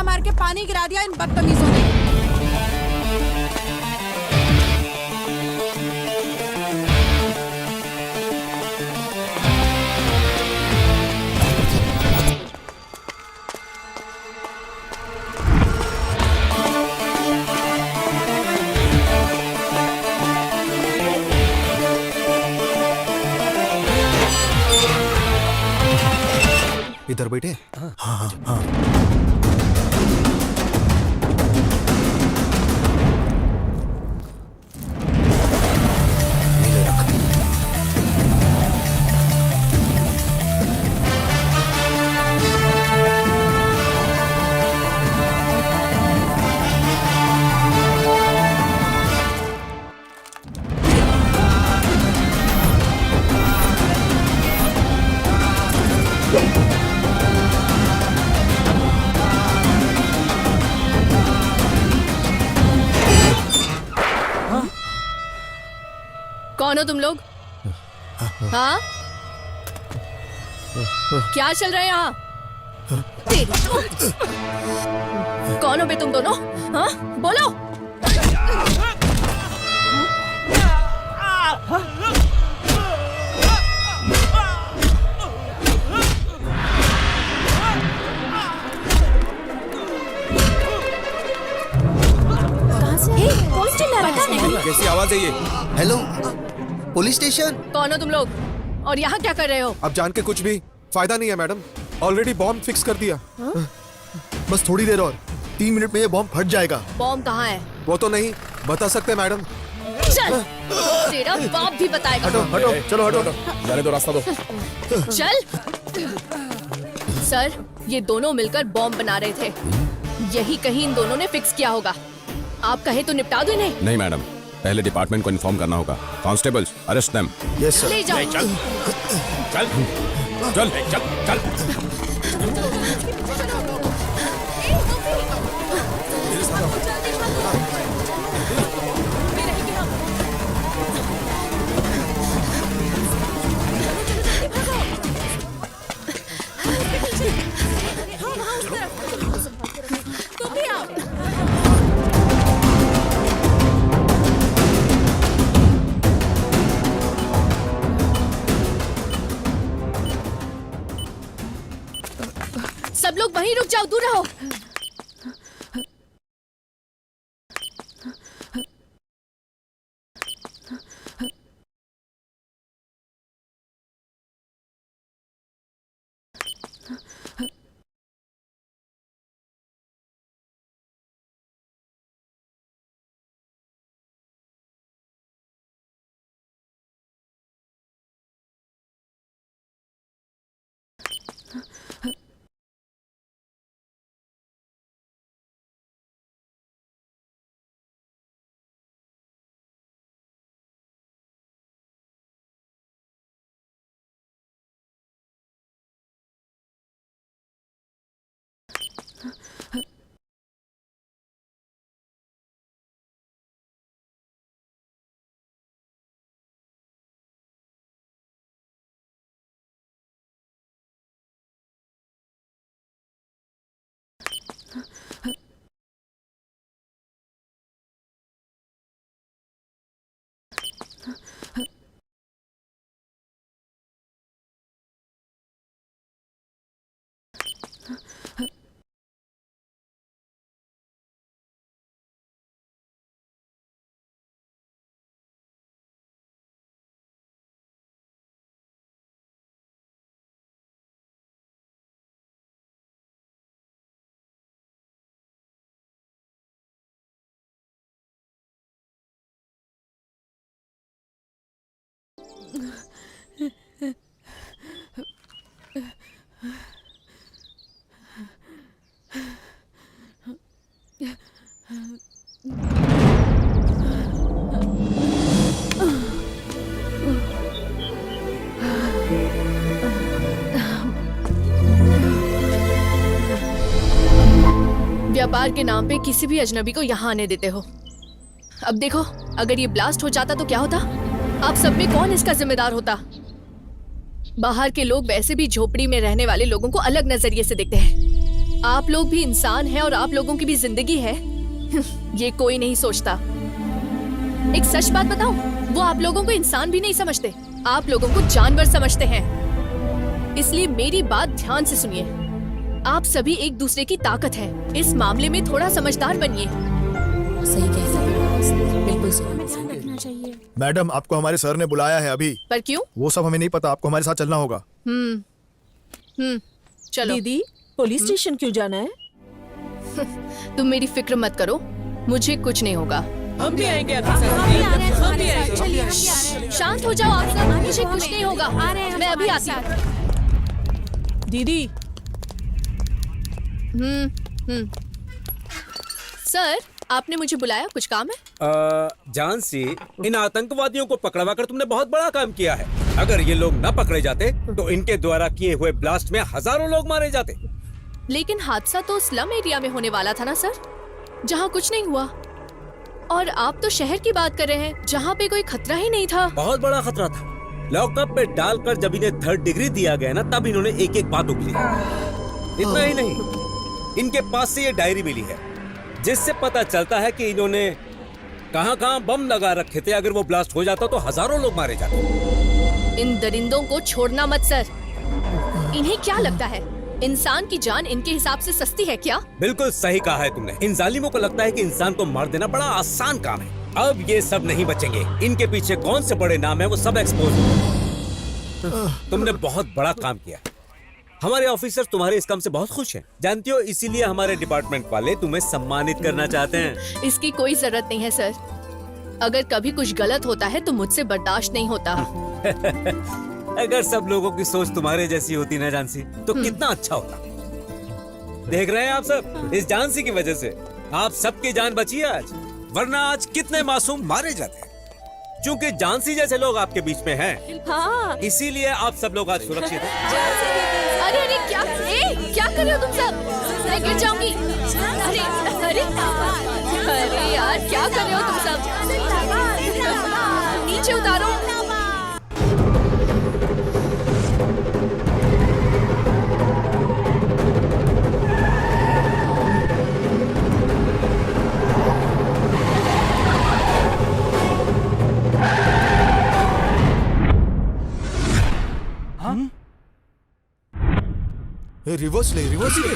धक्का मार के पानी गिरा दिया इन बदतमीजों ने। इधर बैठे। हाँ हाँ हाँ। कौन हो तुम लोग? हाँ, क्या चल रहा है यहाँ? कौन हो बे तुम दोनों? हाँ, बोलो। कहाँ से? कौन चिल्ला रहा है? कैसी आवाज है ये? Hello, police station. कौन हो तुम लोग और यहाँ क्या कर रहे हो? अब जान के कुछ भी फायदा नहीं है मैडम, ऑलरेडी बॉम्ब फिक्स कर दिया। बस थोड़ी देर और, 3 मिनट में ये बॉम्ब फट जाएगा। बॉम्ब कहाँ है? वो तो नहीं बता सकते मैडम। चल, तेरा बाप भी बताएगा। हटो हटो, चलो हटो। जाने दो, रास्ता दो। चल। सर, ये दोनों मिलकर बॉम्ब बना रहे थे। यही कहीं इन दोनों ने फिक्स किया होगा। आप कहे तो निपटा दो इन्हें। नहीं मैडम, पहले डिपार्टमेंट को इन्फॉर्म करना होगा। Constables, arrest them. Yes sir. ले जाओ। चल चल चल चल। तुम भी आओ। सब लोग वहीं रुक जाओ, दूर रहो। व्यापार के नाम पे किसी भी अजनबी को यहाँ आने देते हो। अब देखो, अगर ये ब्लास्ट हो जाता तो क्या होता? आप सब में कौन इसका जिम्मेदार होता? बाहर के लोग वैसे भी झोपड़ी में रहने वाले लोगों को अलग नजरिए से देखते हैं। आप लोग भी इंसान हैं और आप लोगों की भी जिंदगी है। ये कोई नहीं सोचता। एक सच बात बताऊं, वो आप लोगों को इंसान भी नहीं समझते, आप लोगों को जानवर समझते हैं। इसलिए मेरी बात ध्यान से सुनिए। आप सभी एक दूसरे की ताकत है। इस मामले में थोड़ा समझदार बनिए। सही कह रही हो, बिल्कुल सही रखना चाहिए। मैडम, आपको हमारे सर ने बुलाया है अभी। पर क्यों? वो सब हमें नहीं पता, आपको हमारे साथ चलना होगा। चलो। दीदी, पुलिस स्टेशन क्यों जाना है? तुम मेरी फिक्र मत करो, मुझे कुछ नहीं होगा। हम भी आएंगे अभी सर, हम भी आएंगे। चलिए, हम भी आ रहे हैं। शांत हो जाओ आप सब, मुझे कुछ नहीं होगा। मैं अभी आती हूँ। दीदी, सर, आपने मुझे बुलाया, कुछ काम है? जानसी, इन आतंकवादियों को पकड़वा कर तुमने बहुत बड़ा काम किया है। अगर ये लोग न पकड़े जाते तो इनके द्वारा किए हुए ब्लास्ट में हजारों लोग मारे जाते। लेकिन हादसा तो स्लम एरिया में होने वाला था ना सर, जहाँ कुछ नहीं हुआ। और आप तो शहर की बात कर रहे हैं, जहाँ पे कोई खतरा ही नहीं था। बहुत बड़ा खतरा था। लॉकअप पे डालकर जब इन्हें 3rd डिग्री दिया गया ना, तब इन्होंने एक एक बात उगली। इतना ही नहीं, इनके पास से ये डायरी मिली है, जिससे पता चलता है कि इन्होंने कहां-कहां बम लगा रखे थे। अगर वो ब्लास्ट हो जाता तो हजारों लोग मारे जाते। इन दरिंदों को छोड़ना मत सर। इन्हें क्या लगता है इंसान की जान इनके हिसाब से सस्ती है क्या? बिल्कुल सही कहा है तुमने। इन जालिमों को लगता है कि इंसान को मार देना बड़ा आसान काम है। अब ये सब नहीं बचेंगे। इनके पीछे कौन से बड़े नाम है वो सब एक्सपोज होंगे। तुमने बहुत बड़ा काम किया। हमारे ऑफिसर तुम्हारे इस काम से बहुत खुश हैं। जानती हो, इसीलिए हमारे डिपार्टमेंट वाले तुम्हें सम्मानित करना चाहते हैं। इसकी कोई जरूरत नहीं है सर। अगर कभी कुछ गलत होता है तो मुझसे बर्दाश्त नहीं होता। अगर सब लोगों की सोच तुम्हारे जैसी होती ना जानसी, तो कितना अच्छा होता। देख रहे हैं आप सब, इस जानसी की वजह से आप सबकी जान बची है आज, वरना आज कितने मासूम मारे जाते हैं। क्योंकि जानसी जैसे लोग आपके बीच में हैं, हाँ। इसीलिए आप सब लोग आज सुरक्षित हैं। अरे अरे क्या कर रहे हो तुम सब? मैं गिर जाऊंगी। अरे अरे अरे यार, क्या कर रहे हो तुम सब? नीचे उतारो। रिवर्स ले, रिवर्स ले।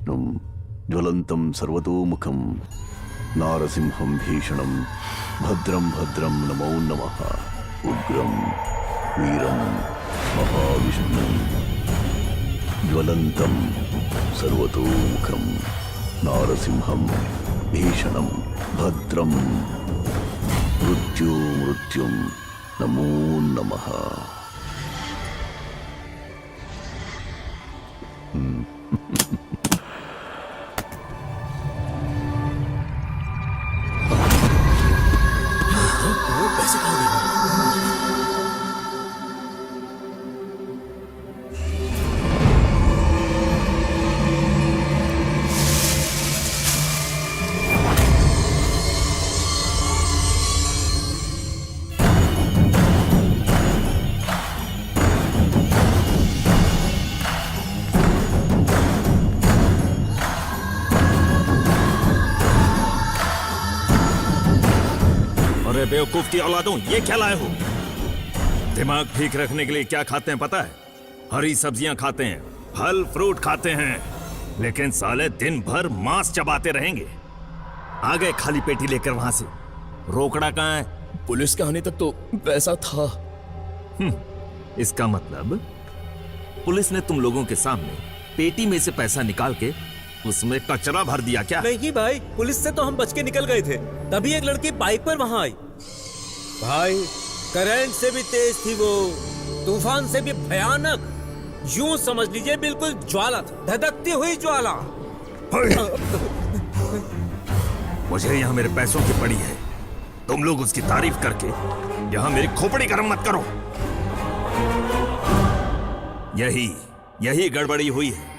महाविष्णुं ज्वलन्तं सर्वतोमुखं नारसिंहं भीषणं भद्रं भद्रं नमो नमः उग्रं वीरं महाविष्णुं ज्वलन्तं सर्वतोमुखं नारसिंहं भीषणं भद्रं मृत्युं नमो नमः। अरे बेवकूफ की औलादों, ये क्या लाए हो? दिमाग ठीक रखने के लिए क्या खाते हैं पता है? हरी सब्जियां खाते हैं, फल फ्रूट खाते हैं, लेकिन साले दिन भर मांस चबाते रहेंगे। आ गए खाली पेटी लेकर वहां से। रोकड़ा कहाँ है? पुलिस के आने तक तो पैसा था। इसका मतलब पुलिस ने तुम लोगों के सामने पेटी में से पैसा निकाल के उसमें कचरा भर दिया क्या? नहीं भाई, पुलिस से तो हम बच के निकल गए थे, तभी एक लड़की बाइक पर वहां आई। भाई करंट से भी तेज थी वो, तूफान से भी भयानक, यूं समझ लीजिए बिल्कुल ज्वाला था, धधकती हुई ज्वाला। मुझे यहाँ मेरे पैसों की पड़ी है, तुम लोग उसकी तारीफ करके यहाँ मेरी खोपड़ी गर्म मत करो। यही गड़बड़ी हुई है।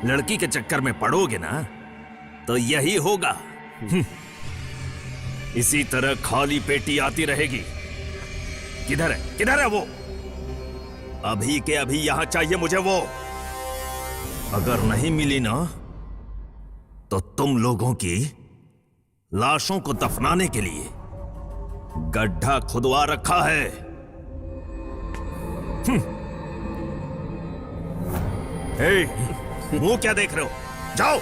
लड़की के चक्कर में पड़ोगे ना तो यही होगा। इसी तरह खाली पेटी आती रहेगी। किधर है वो? अभी के अभी यहां चाहिए मुझे वो। अगर नहीं मिली ना तो तुम लोगों की लाशों को दफनाने के लिए गड्ढा खुदवा रखा है। मुंह क्या देख रहे हो? जाओ।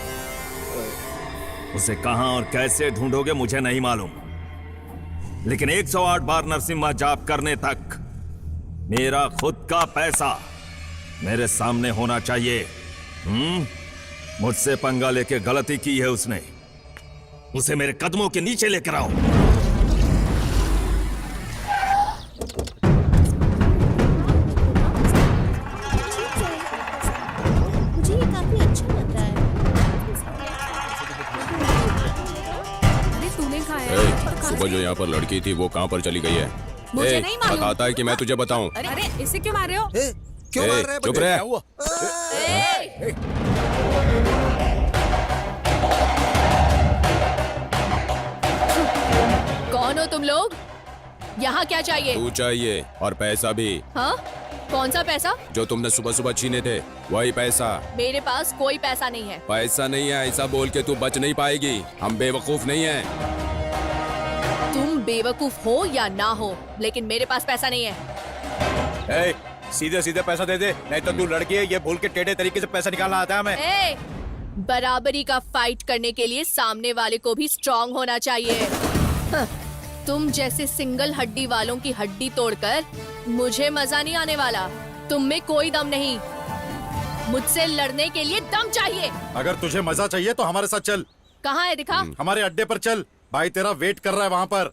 उसे कहां और कैसे ढूंढोगे मुझे नहीं मालूम, लेकिन 108 बार नरसिम्हा जाप करने तक मेरा खुद का पैसा मेरे सामने होना चाहिए। मुझसे पंगा लेके गलती की है उसने, उसे मेरे कदमों के नीचे लेकर आओ। मुझे ये काफी अच्छा लग रहा है। अरे तूने खाया? सुबह जो यहाँ पर लड़की थी वो कहाँ पर चली गई है? मुझे नहीं मालूम। आता है कि मैं तुझे बताऊं। अरे इसे क्यों मार रहे हो? क्यों मार रहे हैं? चुप रहे। कौन हो तुम लोग? यहाँ क्या चाहिए? तू चाहिए और पैसा भी। हाँ? कौन सा पैसा? जो तुमने सुबह सुबह छीने थे वही पैसा। मेरे पास कोई पैसा नहीं है। पैसा नहीं है ऐसा बोल के तू बच नहीं पाएगी। हम बेवकूफ नहीं हैं। तुम बेवकूफ हो या ना हो, लेकिन मेरे पास पैसा नहीं है। सीधे सीधे पैसा दे दे, नहीं तो तू लड़की है, ये भूल के टेढ़े तरीके से पैसा निकालना आता है हमें। बराबरी का फाइट करने के लिए सामने वाले को भी स्ट्रांग होना चाहिए। तुम जैसे सिंगल हड्डी वालों की हड्डी तोड़कर मुझे मजा नहीं आने वाला। तुम में कोई दम नहीं, मुझसे लड़ने के लिए दम चाहिए। अगर तुझे मजा चाहिए तो हमारे साथ चल। कहाँ है? दिखा। हमारे अड्डे पर चल, भाई तेरा वेट कर रहा है वहाँ पर।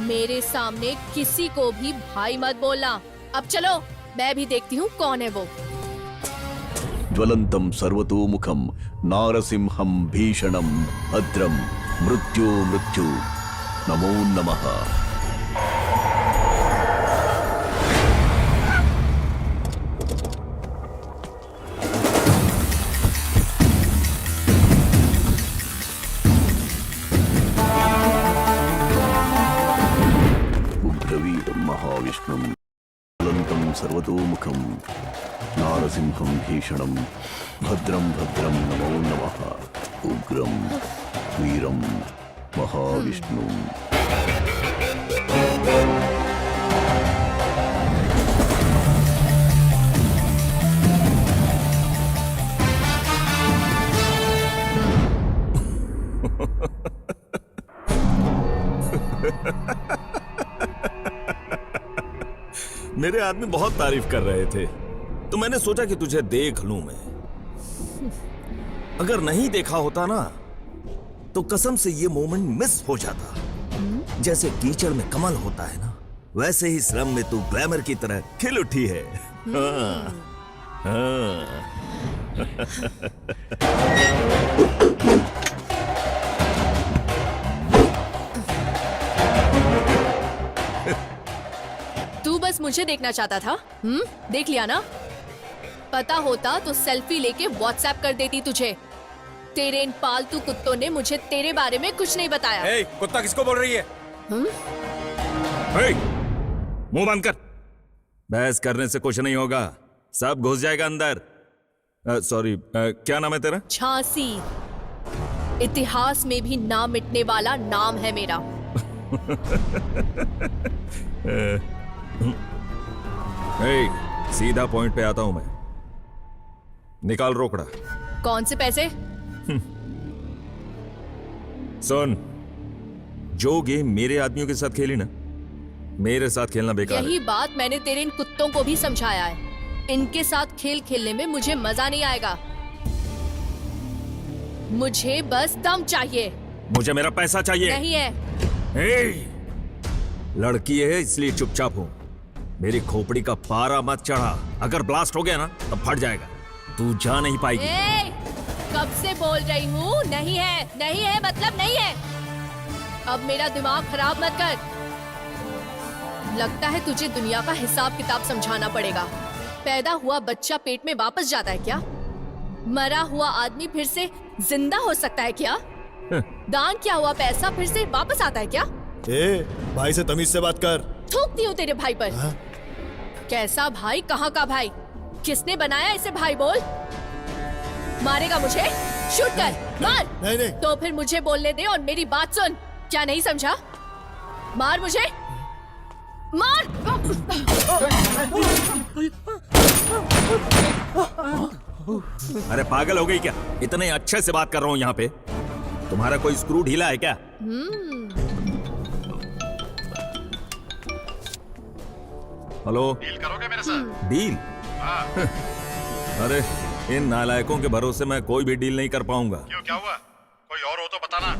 मेरे सामने किसी को भी भाई मत बोलना। अब चलो, मैं भी देखती हूँ कौन है वो। ज्वलन्तं सर्वतोमुखं नारसिंहं भीषणं भद्रं मृत्यु नमो नमः। उग्रवीरं महाविष्णुं ज्वलन्तं सर्वतोमुखं नारसिंहं भीषणं भद्रं नमो नमः उग्रं वीरं महाविष्णुं। मेरे आदमी बहुत तारीफ कर रहे थे, तो मैंने सोचा कि तुझे देख लूं मैं। अगर नहीं देखा होता ना, तो कसम से ये मोमेंट मिस हो जाता। जैसे कीचड़ में कमल होता है ना, वैसे ही श्रम में तू ग्लैमर की तरह खिल उठी है। हाँ, हाँ। तू बस मुझे देखना चाहता था। देख लिया ना। पता होता तो सेल्फी लेके व्हाट्सएप कर देती तुझे। तेरे इन पालतू कुत्तों ने मुझे तेरे बारे में कुछ नहीं बताया। ए, कुत्ता किसको बोल रही है? हे, मुंह बंद कर। बहस करने से कुछ नहीं होगा, सब घुस जाएगा अंदर। सॉरी, क्या नाम है तेरा? झांसी। इतिहास में भी ना मिटने वाला नाम है मेरा। सीधा पॉइंट पे आता हूं मैं। निकाल रोकड़ा। कौन से पैसे? सुन, जो गेम मेरे आदमियों के साथ खेली ना, मेरे साथ खेलना बेकार यही है। बात मैंने तेरे इन कुत्तों को भी समझाया है। इनके साथ खेल खेलने में मुझे मजा नहीं आएगा। मुझे बस दम चाहिए। मुझे मेरा पैसा चाहिए। नहीं है। लड़की है इसलिए चुपचाप हूं। मेरी खोपड़ी का पारा मत चढ़ा। अगर ब्लास्ट हो गया ना, तब फट जाएगा। तू जा नहीं पाएगी। कब से बोल रही हूँ, नहीं है, नहीं है मतलब नहीं है। अब मेरा दिमाग खराब मत कर। लगता है तुझे दुनिया का हिसाब किताब समझाना पड़ेगा। पैदा हुआ बच्चा पेट में वापस जाता है क्या? मरा हुआ आदमी फिर से जिंदा हो सकता है क्या? दान किया हुआ पैसा फिर से वापस आता है क्या? भाई से तमीज से बात कर। थूकती हूँ तेरे भाई पर। कैसा भाई? कहाँ का भाई? किसने बनाया इसे भाई? बोल। मारेगा मुझे? शूट कर, मार। नहीं। तो फिर मुझे बोलने दे और मेरी बात सुन। क्या नहीं समझा? मार मुझे, मार। अरे पागल हो गई क्या? इतने अच्छे से बात कर रहा हूं यहाँ पे। तुम्हारा कोई स्क्रू ढीला है क्या? हेलो, डील करोगे मेरे साथ? डील? अरे इन नालायकों के भरोसे मैं कोई भी डील नहीं कर पाऊंगा। क्यों, क्या हुआ? कोई और हो तो बताना।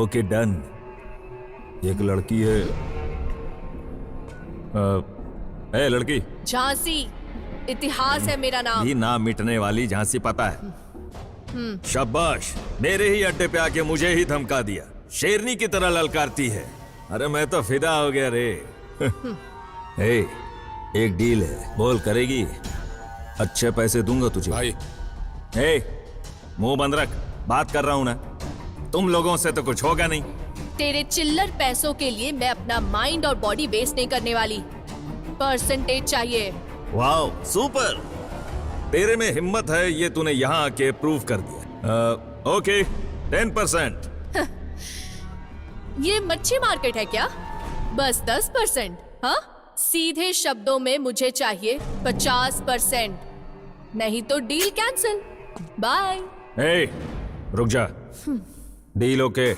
Okay done. एक लड़की है। ए लड़की। झांसी। इतिहास है मेरा नाम। भी ना मिटने वाली झांसी, पता है? शाबाश, मेरे ही अड्डे पे आके मुझे ही धमका दिया। शेरनी की तरह ललकारती है। अरे मैं तो फिदा हो गया रे। ए, एक डील है, बोल करेगी? अच्छे पैसे दूंगा तुझे। भाई। ए, मुंह बंद रख, बात कर रहा हूं ना। तुम लोगों से तो कुछ होगा नहीं। तेरे चिल्लर पैसों के लिए मैं अपना माइंड और बॉडी वेस्ट नहीं करने वाली। परसेंटेज चाहिए। Wow, super. तेरे में हिम्मत है, ये तूने यहाँ आके प्रूव कर दिया। ओके, 10%। ये मच्छी मार्केट है क्या? बस 10%? हाँ, सीधे शब्दों में मुझे चाहिए 50%। नहीं तो डील कैंसिल। बाय। ए, रुक जा। Deal okay.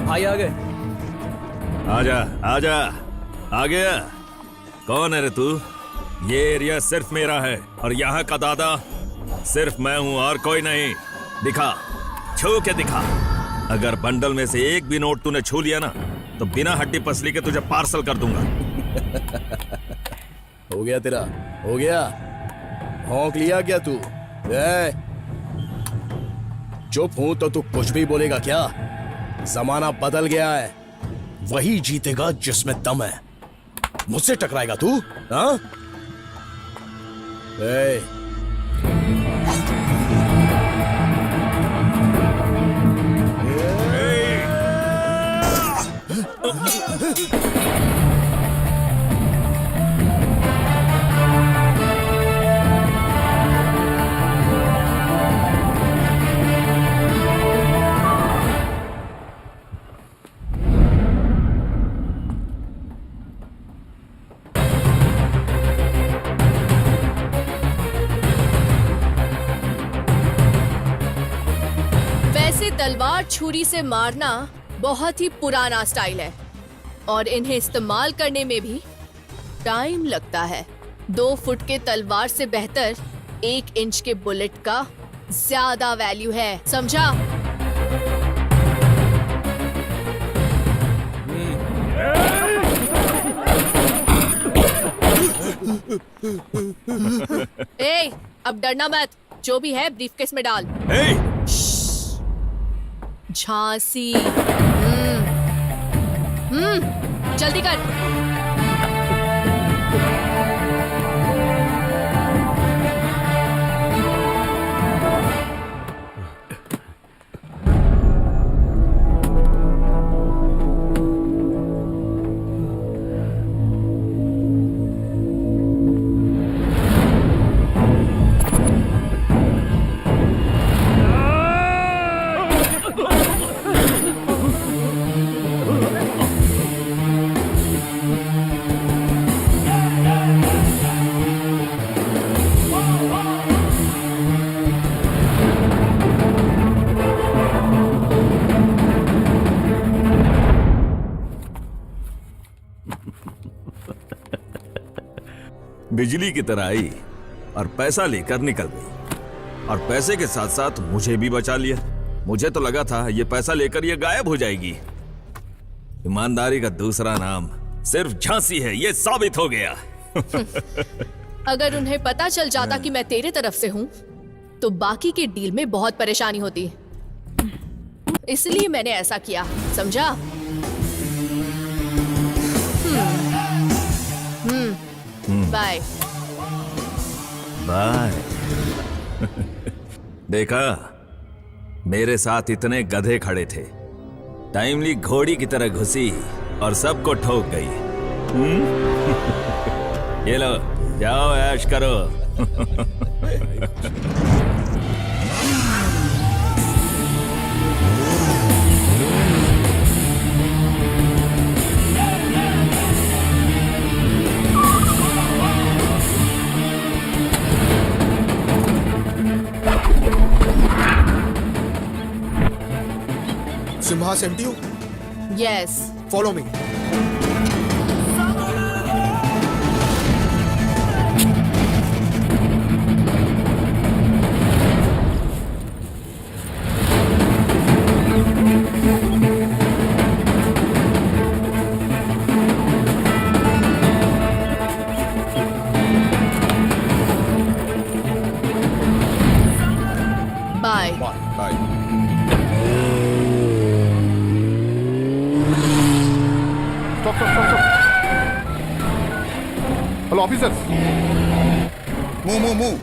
भाई आ गए। आजा आजा, आ गया। कौन है रे तू? ये एरिया सिर्फ मेरा है और यहाँ का दादा सिर्फ मैं हूँ और कोई नहीं। दिखा, छू के दिखा। अगर बंडल में से एक भी नोट तूने छू लिया ना, तो बिना हड्डी पसली के तुझे पार्सल कर दूंगा। हो गया तेरा, हो गया। भौंक लिया क्या तू? चुप हूं तो तू कुछ भी बोलेगा क्या? जमाना बदल गया है। वही जीतेगा जिसमें दम है। मुझसे टकराएगा तू? हाँ? तलवार छुरी से मारना बहुत ही पुराना स्टाइल है और इन्हें इस्तेमाल करने में भी टाइम लगता है। 2 फुट के तलवार से बेहतर 1 इंच के बुलेट का ज्यादा वैल्यू है, समझा? ए, अब डरना मत, जो भी है ब्रीफकेस में डाल। झांसी। जल्दी कर। बिजली की तरह आई और पैसा लेकर निकल गई और पैसे के साथ साथ मुझे भी बचा लिया। मुझे तो लगा था ये पैसा लेकर ये गायब हो जाएगी। ईमानदारी का दूसरा नाम सिर्फ झांसी है, ये साबित हो गया। अगर उन्हें पता चल जाता कि मैं तेरे तरफ से हूँ तो बाकी के डील में बहुत परेशानी होती, इसलिए मैंने ऐसा किया, समझा? Bye bye. देखा, मेरे साथ इतने गधे खड़े थे, टाइमली घोड़ी की तरह घुसी और सबको ठोक गई। ये लो, जाओ ऐश करो। Simha sent you? Yes. Follow me. Bye. Bye. Stop. Hello, officers. Move.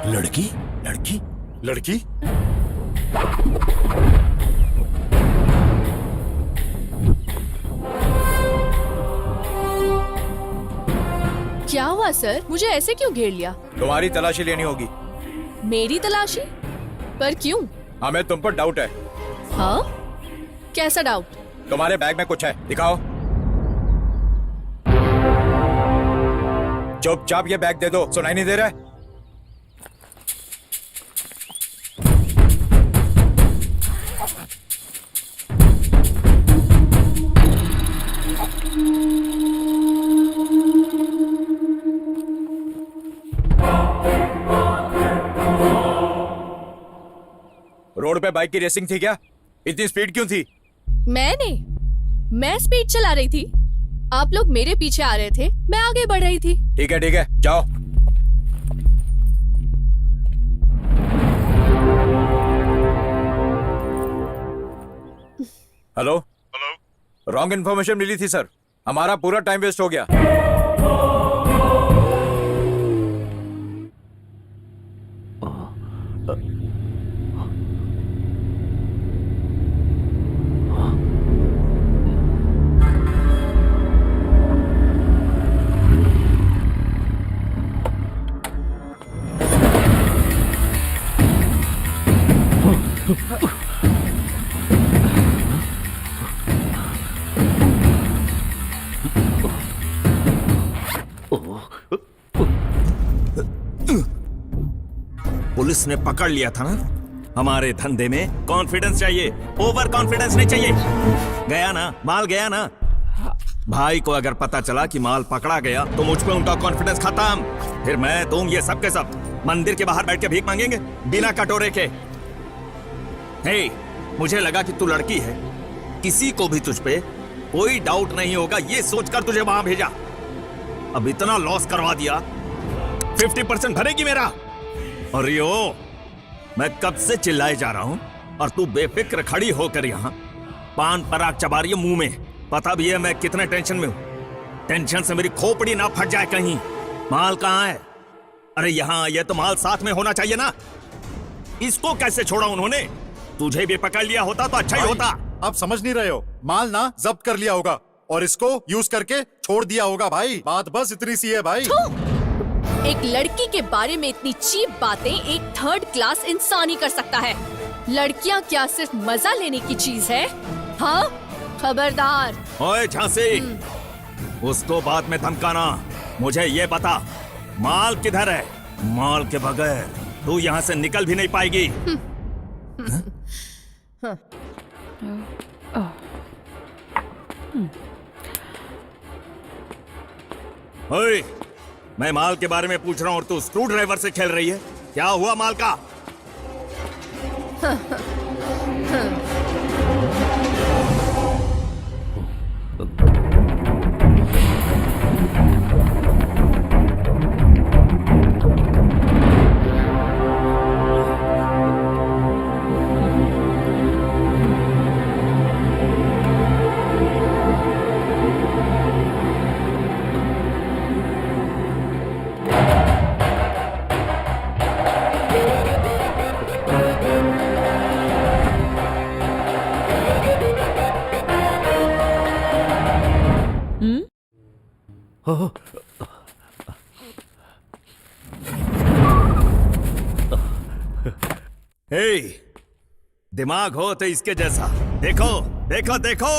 लड़की लड़की लड़की? क्या हुआ सर, मुझे ऐसे क्यों घेर लिया? तुम्हारी तलाशी लेनी होगी। मेरी तलाशी? पर क्यों? हमें तुम पर डाउट है। हाँ, कैसा डाउट? तुम्हारे बैग में कुछ है, दिखाओ। चुपचाप ये बैग दे दो, सुनाई नहीं दे रहा है? रोड पे बाइक की रेसिंग थी क्या? इतनी स्पीड क्यों थी? मैं स्पीड चला रही थी। आप लोग मेरे पीछे आ रहे थे, मैं आगे बढ़ रही थी। ठीक है, जाओ। Hello hello. रॉन्ग इन्फॉर्मेशन मिली थी सर, हमारा पूरा टाइम वेस्ट हो गया। पुलिस ने पकड़ लिया था ना। हमारे धंधे में कॉन्फिडेंस चाहिए, ओवर कॉन्फिडेंस नहीं चाहिए। गया ना माल, गया ना। भाई को अगर पता चला कि माल पकड़ा गया तो मुझ पे उनका कॉन्फिडेंस खत्म। फिर मैं तुम ये सब के सब मंदिर के बाहर बैठ के भीख मांगेंगे बिना कटोरे के। हे, मुझे लगा कि तू लड़की है, किसी को भी तुझ पे कोई डाउट नहीं होगा, ये सोचकर तुझे वहां भेजा। अब इतना लॉस करवा दिया, 50% भरेगी मेरा। और यो, मैं कब से चिल्लाए जा रहा हूं और तू बेफिक्र खड़ी होकर यहाँ पान पराग चबा रही है मुंह में। पता भी है मैं कितने टेंशन में हूं। टेंशन से मेरी खोपड़ी ना फट जाए कहीं। माल कहाँ है? अरे यहाँ ये तो माल साथ में होना चाहिए ना। इसको कैसे छोड़ा उन्होंने? तुझे भी पकड़ लिया होता तो अच्छा ही होता। आप समझ नहीं रहे हो, माल ना जब्त कर लिया होगा और इसको यूज करके छोड़ दिया होगा भाई। बात बस इतनी सी है भाई। एक लड़की के बारे में इतनी चीप बातें एक थर्ड क्लास इंसान ही कर सकता है। लड़कियां क्या सिर्फ मजा लेने की चीज है? हाँ, खबरदार। ओए झांसी, उसको बाद में धमकाना। मुझे ये बता, माल किधर है? माल के बगैर तू यहाँ से निकल भी नहीं पाएगी। ओए, मैं माल के बारे में पूछ रहा हूँ और तू स्क्रू ड्राइवर से खेल रही है। क्या हुआ माल का? हे, दिमाग हो तो इसके जैसा। देखो देखो देखो।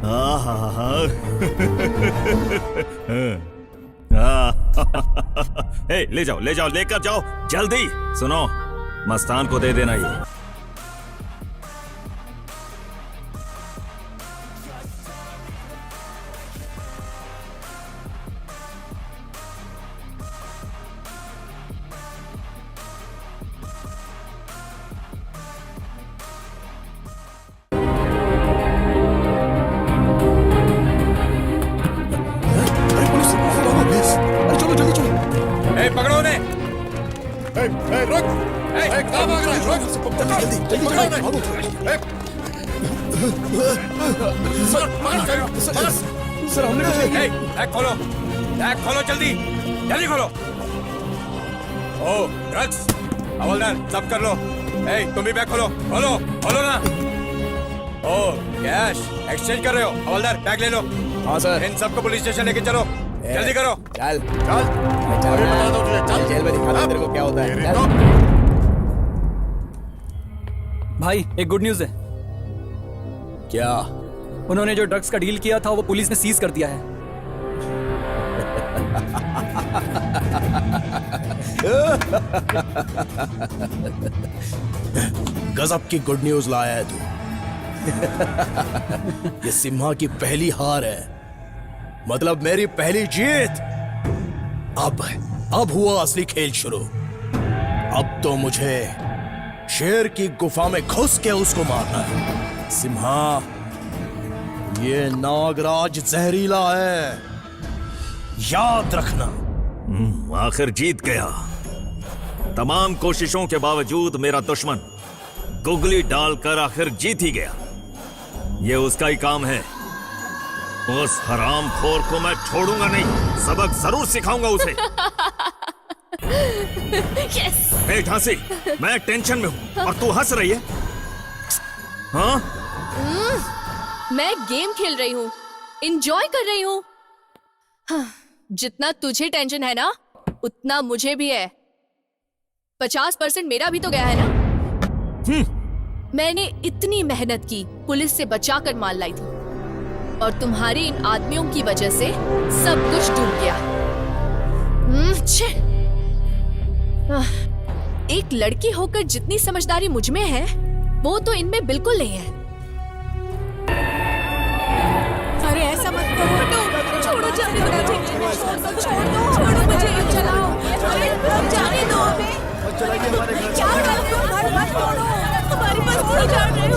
आहा। हे, ले जाओ लेकर जाओ जल्दी। सुनो, मस्तान को दे देना ये। अरे पुलिस, भागो प्लीज। अरे चलो जल्दी चलो। ए, पकड़ो उन्हें। रुक। कहाँ भाग रहा है? रुक। जल्दी जल्दी पकड़ो जल्दी उन्हें। भागो। सर हमने कुछ नहीं ए, बैग खोलो जल्दी खोलो। ओ, ड्रग्स। हवलदार, सब कर लो। ए, तुम भी बैग खोलो ना। ओ, कैश एक्सचेंज कर रहे हो? हवलदार, बैग ले लो। हाँ सर। इन सबको पुलिस स्टेशन लेके चलो। जल्दी करो। चल चल। अभी बता दो तुझे, चल। जेल में दिखाता हूं तेरे को क्या होता है। तेरी चल। तो भाई एक गुड न्यूज है। क्या? उन्होंने जो ड्रग्स का डील किया था वो पुलिस ने सीज कर दिया है। गजब की गुड न्यूज लाया है तू। ये सिम्हा की पहली हार है, मतलब मेरी पहली जीत। अब हुआ असली खेल शुरू। अब तो मुझे शेर की गुफा में घुस के उसको मारना है। सिम्हा, ये नागराज जहरीला है, याद रखना। आखिर जीत गया। तमाम कोशिशों के बावजूद मेरा दुश्मन गुगली डालकर आखिर जीत ही गया। ये उसका ही काम है। उस हरामखोर को मैं छोड़ूंगा नहीं, सबक जरूर सिखाऊंगा उसे। यस। ए झांसी, मैं टेंशन में हूँ और तू हंस रही है। हाँ? मैं गेम खेल रही हूँ, एंजॉय कर रही हूँ। हाँ, जितना तुझे टेंशन है ना, उतना मुझे भी है। 50% मेरा भी तो गया है ना। मैंने इतनी मेहनत की, पुलिस से बचाकर माल लाई थी, और तुम्हारे इन आदमियों की वजह से सब कुछ डूब गया। छे। एक लड़की होकर जितनी समझदारी मुझ में है, वो तो इनमें बिल्कुल नहीं है। अरे ऐसा मत करो। छोड़ो, जाने दो मुझे। छोड़ दो मुझे। चलाओ। अरे जाने दो हमें। क्या कर रहे हो? घर मत छोड़ो। हमारी बस्ती कर रहे हो।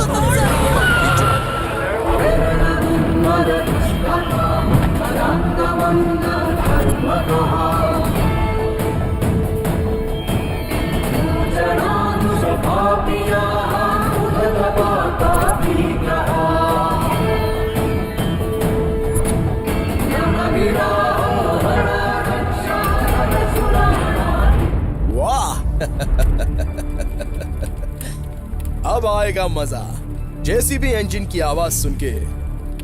वाह। अब आएगा मजा। जेसीबी इंजन की आवाज सुन के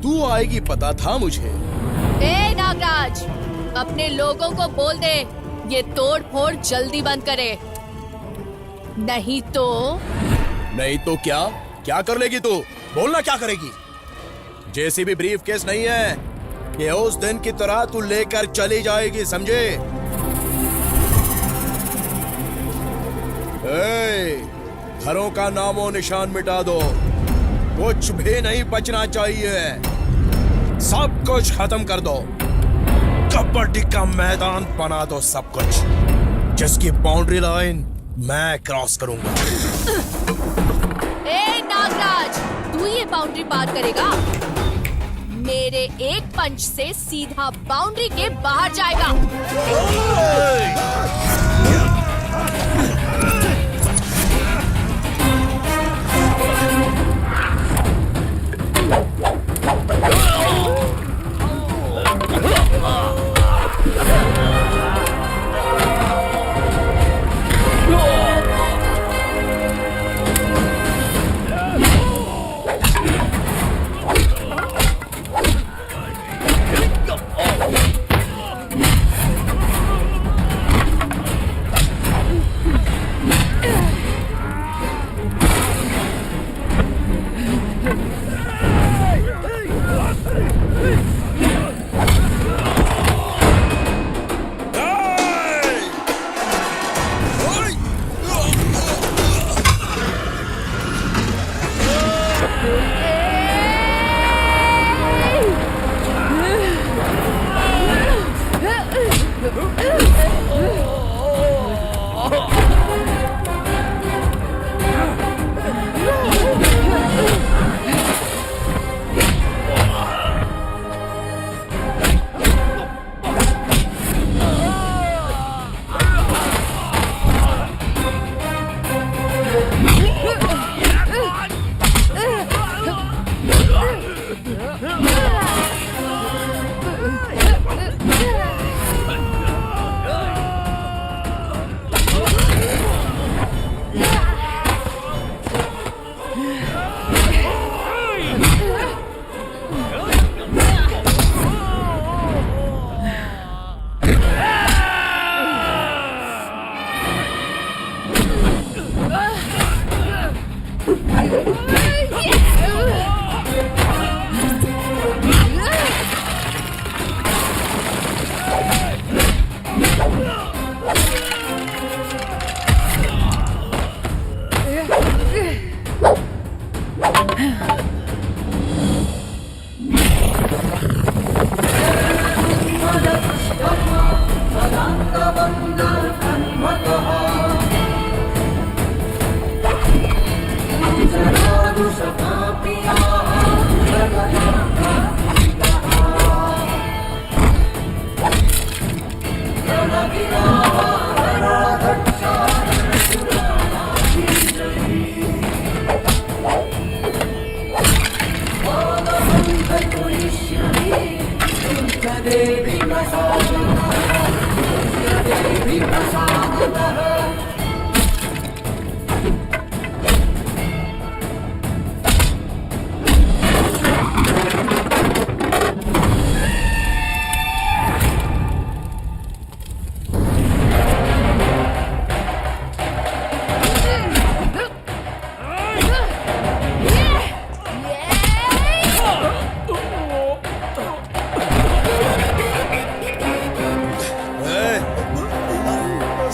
तू आएगी पता था मुझे। ए नागराज, अपने लोगों को बोल दे ये तोड़ फोड़ जल्दी बंद करे, नहीं तो क्या क्या कर लेगी तू? बोलना क्या करेगी? जेसीबी ब्रीफ केस नहीं है कि उस दिन की तरह तू लेकर चली जाएगी, समझे? घरों का नामो निशान मिटा दो, कुछ भी नहीं बचना चाहिए, सब कुछ खत्म कर दो, कबड्डी का मैदान बना दो सब कुछ, जिसकी बाउंड्री लाइन मैं क्रॉस करूंगा। ए नागराज, तू ये बाउंड्री पार करेगा, मेरे एक पंच से सीधा बाउंड्री के बाहर जाएगा।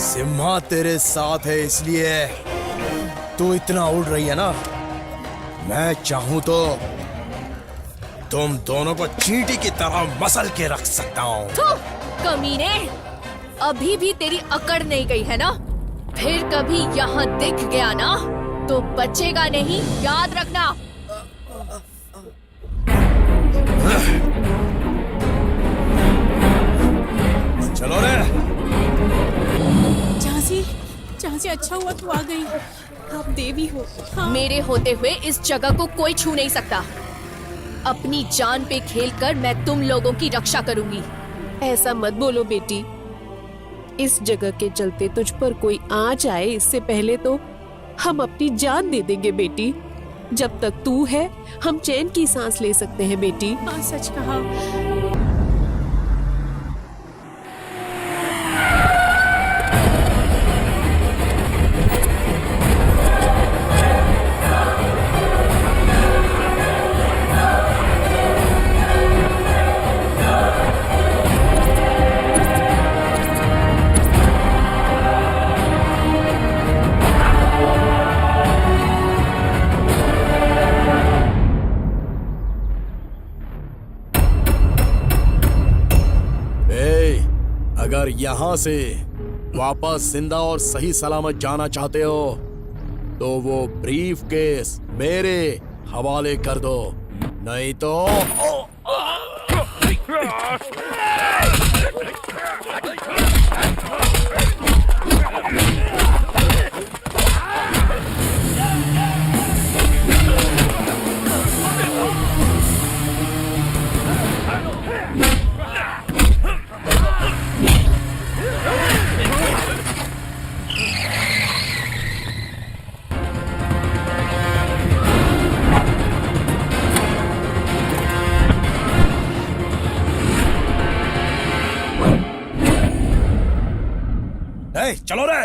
सिम्हा तेरे साथ है इसलिए तू इतना उड़ रही है ना। मैं चाहूं तो तुम दोनों को चींटी की तरह मसल के रख सकता हूँ। कमीने, अभी भी तेरी अकड़ नहीं गई है ना? फिर कभी यहाँ दिख गया ना तो बचेगा नहीं, याद रखना। चलो रे। झांसी अच्छा हुआ तू आ गई। आप देवी हो। हाँ। मेरे होते हुए इस जगह को कोई छू नहीं सकता। अपनी जान पे खेलकर मैं तुम लोगों की रक्षा करूंगी। ऐसा मत बोलो बेटी। इस जगह के चलते तुझ पर कोई आ जाए इससे पहले तो हम अपनी जान दे देंगे बेटी। जब तक तू है हम चैन की सांस ले सकते हैं बेटी। हाँ, सच कहा। अगर यहाँ से वापस जिंदा और सही सलामत जाना चाहते हो तो वो ब्रीफ केस मेरे हवाले कर दो, नहीं तो चलो रे।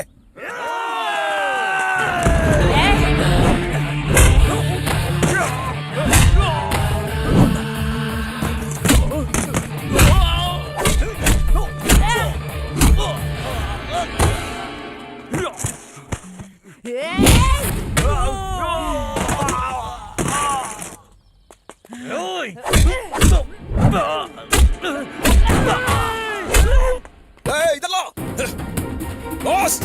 इधर लो बॉस।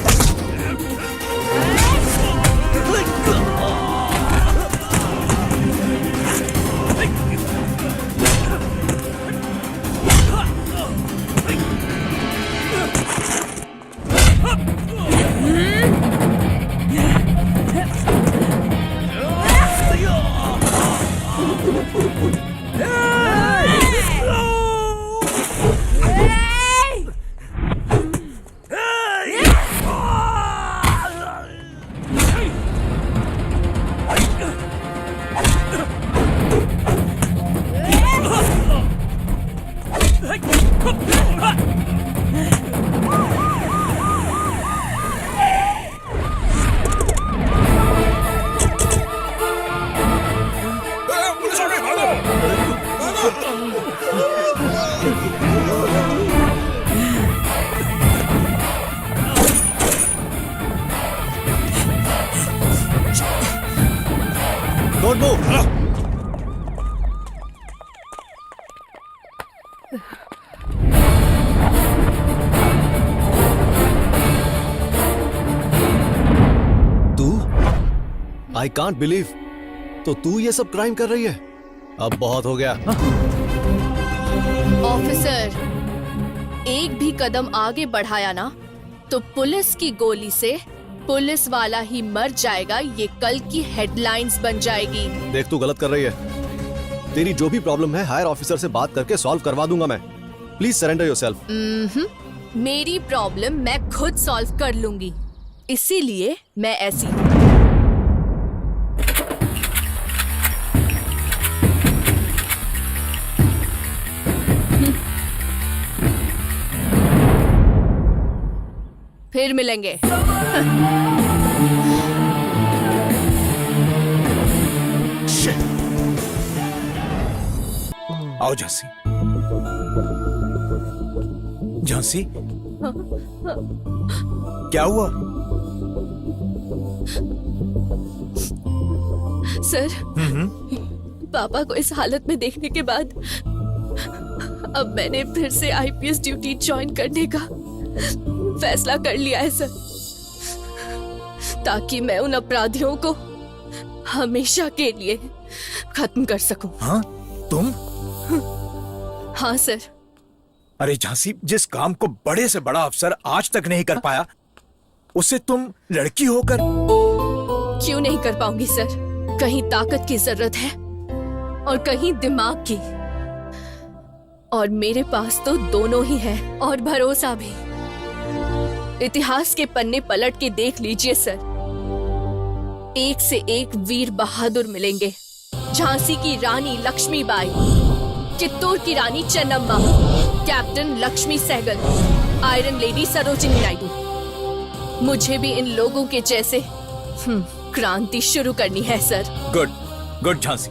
Don't move. तू? I can't believe. तो तू ये सब क्राइम कर रही है? अब बहुत हो गया। ऑफिसर, एक भी कदम आगे बढ़ाया ना तो पुलिस की गोली से पुलिस वाला ही मर जाएगा, ये कल की हेडलाइंस बन जाएगी। देख तू गलत कर रही है। तेरी जो भी प्रॉब्लम है हायर ऑफिसर से बात करके सॉल्व करवा दूंगा मैं। Please surrender yourself. मेरी प्रॉब्लम मैं खुद सॉल्व कर लूंगी, इसीलिए मैं ऐसी फिर मिलेंगे। आओ झांसी। झांसी, क्या हुआ? सर, पापा को इस हालत में देखने के बाद अब मैंने फिर से आईपीएस ड्यूटी ज्वाइन करने का फैसला कर लिया है सर, ताकि मैं उन अपराधियों को हमेशा के लिए खत्म कर सकूं। हाँ, तुम? हाँ सर। अरे झांसी, जिस काम को बड़े से बड़ा अफसर आज तक नहीं कर पाया, उसे तुम लड़की होकर क्यों नहीं कर पाऊंगी सर? कहीं ताकत की जरूरत है और कहीं दिमाग की, और मेरे पास तो दोनों ही है, और भरोसा भी। इतिहास के पन्ने पलट के देख लीजिए सर, एक से एक वीर बहादुर मिलेंगे। झांसी की रानी लक्ष्मीबाई, चित्तौड़ की Rani Chennamma, captain Lakshmi Sahgal, iron lady Sarojini Naidu. मुझे भी इन लोगों के जैसे क्रांति शुरू करनी है sir. Good good Jhansi,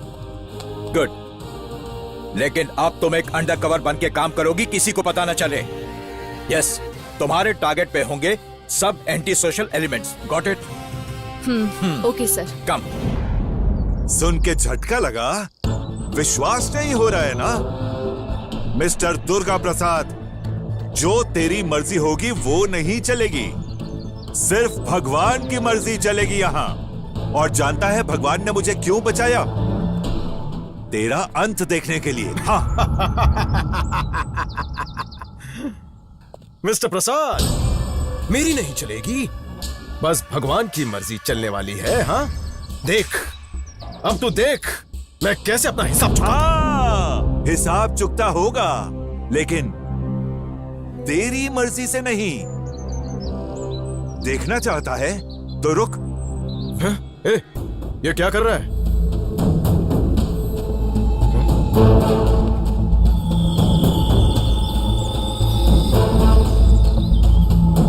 good. लेकिन अब तुम एक अंडर कवर बन के काम करोगी, किसी को पता न चले। यस, तुम्हारे टारगेट पे होंगे सब anti social elements. Got it? Okay sir. Come. सुन के झटका लगा? विश्वास नहीं हो रहा है ना? मिस्टर दुर्गा प्रसाद, जो तेरी मर्जी होगी वो नहीं चलेगी, सिर्फ भगवान की मर्जी चलेगी यहाँ। और जानता है भगवान ने मुझे क्यों बचाया? तेरा अंत देखने के लिए। हाँ। मिस्टर प्रसाद, मेरी नहीं चलेगी, बस भगवान की मर्जी चलने वाली है। हाँ, देख, अब तू देख मैं कैसे अपना हिसाब चुकाता। हाँ, हिसाब चुकता होगा, लेकिन तेरी मर्जी से नहीं। देखना चाहता है तो रुक। ए, ये क्या कर रहा है?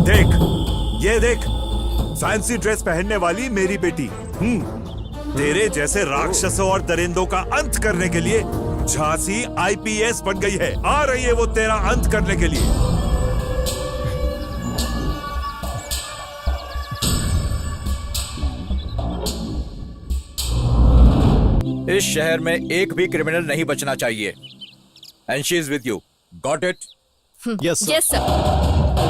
देख, ये देख, फैंसी ड्रेस पहनने वाली मेरी बेटी। तेरे जैसे राक्षसों और दरिंदों का अंत करने के लिए झांसी आईपीएस बन गई है। आ रही है वो तेरा अंत करने के लिए। इस शहर में एक भी क्रिमिनल नहीं बचना चाहिए। And she is with you. Got it? Yes yes sir.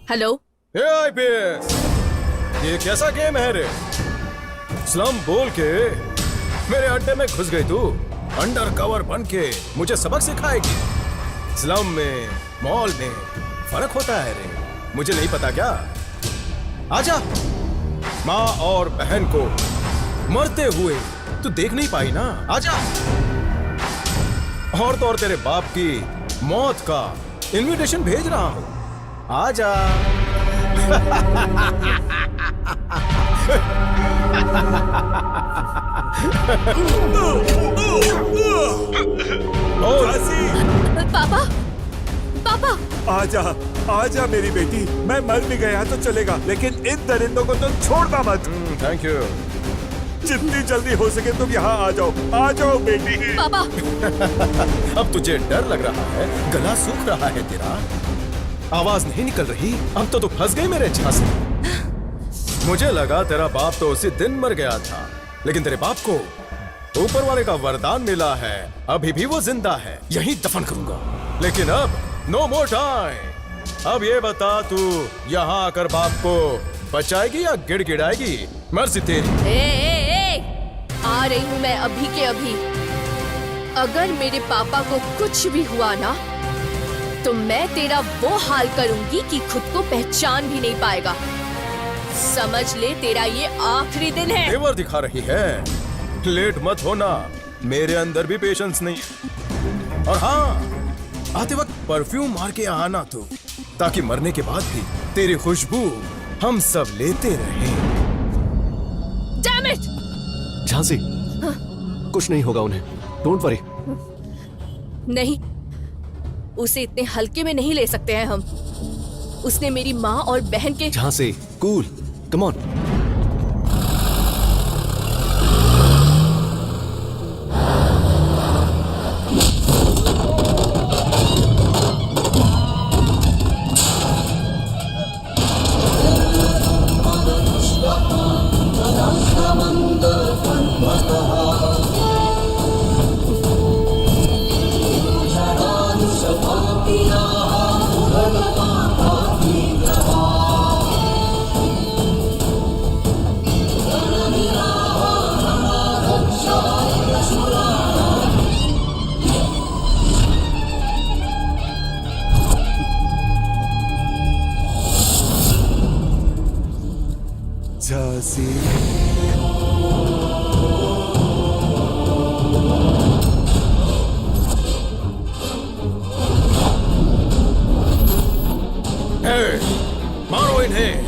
Hello. Hey IPS, ये कैसा गेम है रे? स्लम बोल के मेरे अड्डे में घुस गई तू, अंडर कवर बन के मुझे सबक सिखाएगी। स्लम में मॉल में फर्क होता है रे, मुझे नहीं पता क्या? आजा, माँ और बहन को मरते हुए तू देख नहीं पाई ना, आजा। और तो और तेरे बाप की मौत का इनविटेशन भेज रहा हूं, आजा। पापा, पापा, आजा आजा मेरी बेटी, मैं मर भी गया तो चलेगा, लेकिन इन दरिंदों को तो छोड़ना मत। Thank you. जितनी जल्दी हो सके तुम यहाँ आ जाओ बेटी। पापा। अब तुझे डर लग रहा है, गला सूख रहा है तेरा, आवाज नहीं निकल रही, अब तो तू फंस गई मेरे झांसे। मुझे लगा तेरा बाप तो उसी दिन मर गया था, लेकिन तेरे बाप को ऊपर वाले का वरदान मिला है, अभी भी वो जिंदा है, यहीं दफन करूंगा। लेकिन अब नो मोर टाइम। अब ये बता, तू यहाँ आकर बाप को बचाएगी या गिड़गिड़ाएगी? मर्जी तेरी। आ रही हूँ मैं अभी के अभी। अगर मेरे पापा को कुछ भी हुआ ना, तो मैं तेरा वो हाल करूंगी कि खुद को पहचान भी नहीं पाएगा। समझ ले, तेरा ये आखिरी दिन है। तेवर दिखा रही है, लेट मत होना, मेरे अंदर भी पेशेंस नहीं है। और हाँ, आते वक्त परफ्यूम मार के आना तू, ताकि मरने के बाद भी तेरी खुशबू हम सब लेते रहें। Damn it! झांसी, कुछ नहीं होगा उन्हें, डोंट वरी। नहीं, उसे इतने हल्के में नहीं ले सकते हैं हम। उसने मेरी माँ और बहन के। Jhansi, cool, come on. Jhansi, मारो इन्हें।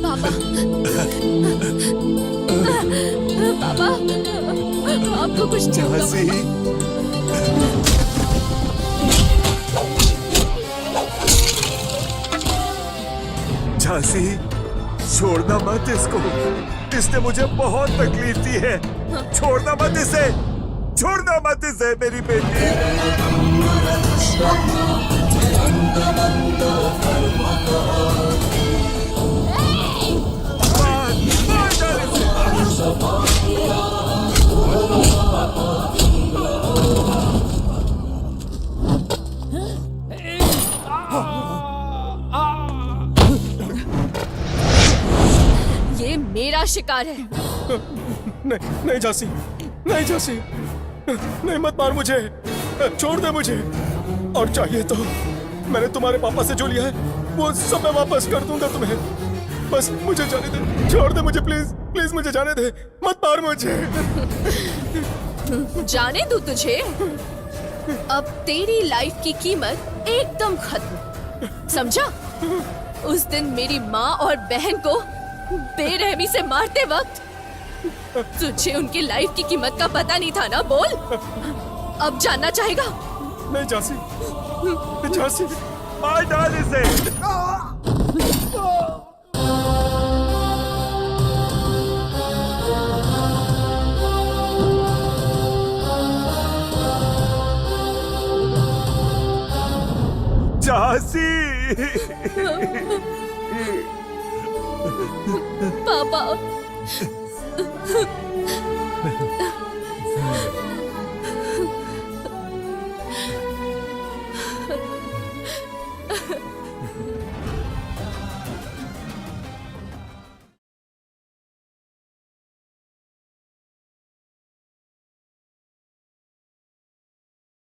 पापा पापा आपको कुछ झांसी झांसी छोड़ना मत इसको, इसने मुझे बहुत तकलीफ दी है। छोड़ना मत इसे, छोड़ना मत इसे मेरी बेटी। मार डाल इसे। ये मेरा शिकार है। नहीं नहीं झांसी, नहीं झांसी, नहीं मत मार मुझे, छोड़ दे मुझे। और चाहिए तो मैंने तुम्हारे पापा से जो लिया है वो सब मैं वापस कर दूंगा तुम्हें। बस मुझे जाने दे, छोड़ दे मुझे प्लीज, प्लीज मुझे जाने दे, मत मार मुझे। जाने दूं तुझे? अब तेरी लाइफ की कीमत एकदम खत्म, समझा? उस दिन मेरी माँ और बहन को बेरहमी से मारते वक्त तुझे उनकी लाइफ की कीमत का पता नहीं था ना? बोल, अब जानना चाहेगा? नहीं झांसी, झांसी, मार डाल इसे। झांसी पापा